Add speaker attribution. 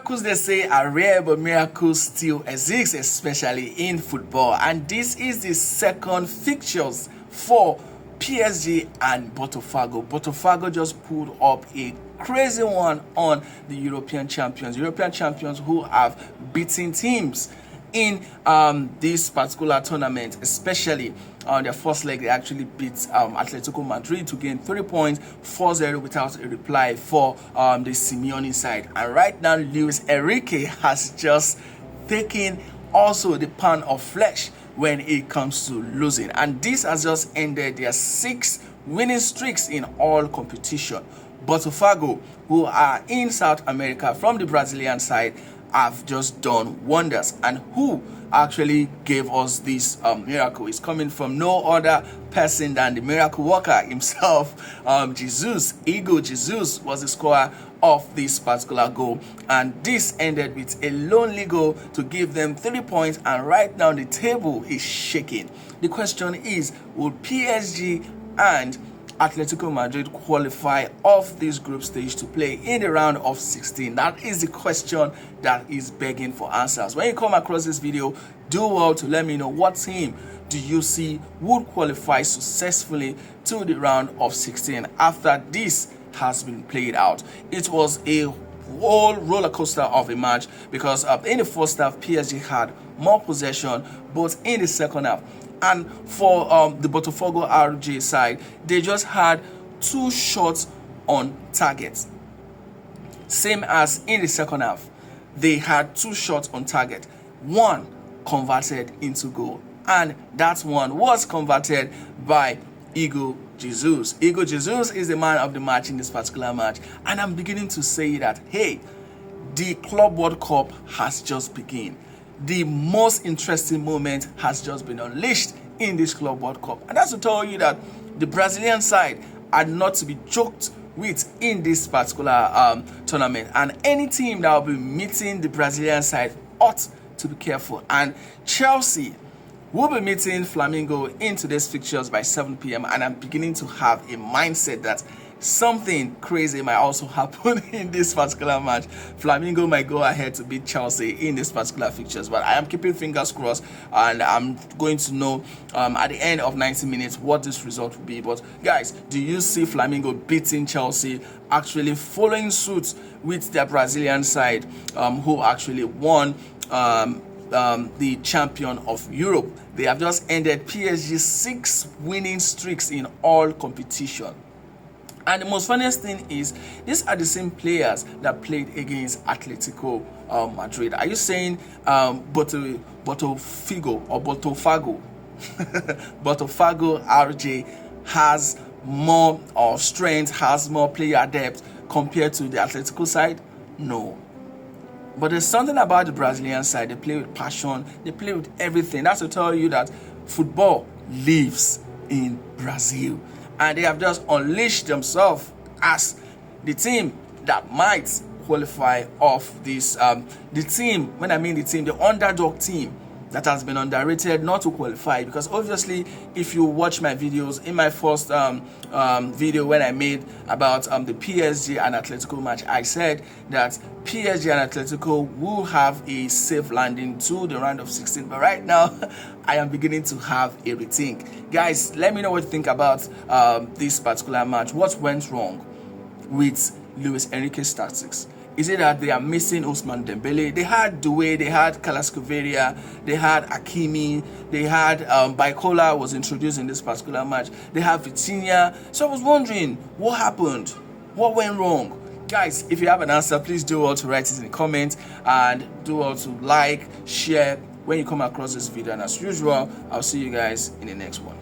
Speaker 1: Miracles, they say, are rare, but miracles still exist, especially in football. And this is the second fixtures for PSG and Botafogo. Botafogo just pulled up a crazy one on the European champions who have beaten teams in this particular tournament, especially on their first leg. They actually beat Atletico Madrid to gain 3 points, 4-0 without a reply for the Simeone side. And right now, Luis Enrique has just taken also the pound of flesh when it comes to losing. And this has just ended their 6 winning streaks in all competition. Botafogo, who are in South America from the Brazilian side, have just done wonders. And who actually gave us this miracle is coming from no other person than the miracle worker himself, Jesus. Igor Jesus was the scorer of this particular goal, and this ended with a lonely goal to give them 3 points. And right now the table is shaking. The question is, will PSG and Atletico Madrid qualify off this group stage to play in the round of 16? That is the question that is begging for answers. When you come across this video, do well to let me know what team do you see would qualify successfully to the round of 16 after this has been played out. It was a whole roller coaster of a match because in the first half PSG had more possession, but in the second half, and for the Botafogo RJ side, they just had 2 shots on target. Same as in the second half, they had 2 shots on target. One converted into goal, and that one was converted by Igor Jesus. Igor Jesus is the man of the match in this particular match, and I'm beginning to say that, hey, the Club World Cup has just begun. The most interesting moment has just been unleashed in this Club World Cup. And that's to tell you that the Brazilian side are not to be joked with in this particular tournament. And any team that will be meeting the Brazilian side ought to be careful. And Chelsea will be meeting Flamengo in today's fixtures by 7 p.m. And I'm beginning to have a mindset that something crazy might also happen in this particular match. Flamengo might go ahead to beat Chelsea in this particular fixtures, but I am keeping fingers crossed, and I'm going to know at the end of 90 minutes what this result will be. But guys, do you see Flamengo beating Chelsea, actually following suit with their Brazilian side, who actually won the champion of Europe? They have just ended PSG's 6 winning streaks in all competition. And the most funniest thing is, these are the same players that played against Atletico Madrid. Are you saying Botafogo or Botafogo? Botafogo RJ has more strength, has more player depth compared to the Atletico side? No. But there's something about the Brazilian side. They play with passion. They play with everything. That's to tell you that football lives in Brazil. And they have just unleashed themselves as the team that might qualify off this. The team, when I mean the team, the underdog team that has been underrated not to qualify. Because obviously, if you watch my videos, in my first video when I made about the PSG and Atletico match, I said that PSG and Atletico will have a safe landing to the round of 16. But right now, I am beginning to have a rethink. Guys, let me know what you think about this particular match. What went wrong with Luis Enrique's tactics? Is it that they are missing Ousmane Dembele? They had Doué, they had Kvaratskhelia, they had Hakimi, they had Baikola was introduced in this particular match. They have Vitinha. So I was wondering, what happened? What went wrong? Guys, if you have an answer, please do well to write it in the comments, and do well to like, share when you come across this video. And as usual, I'll see you guys in the next one.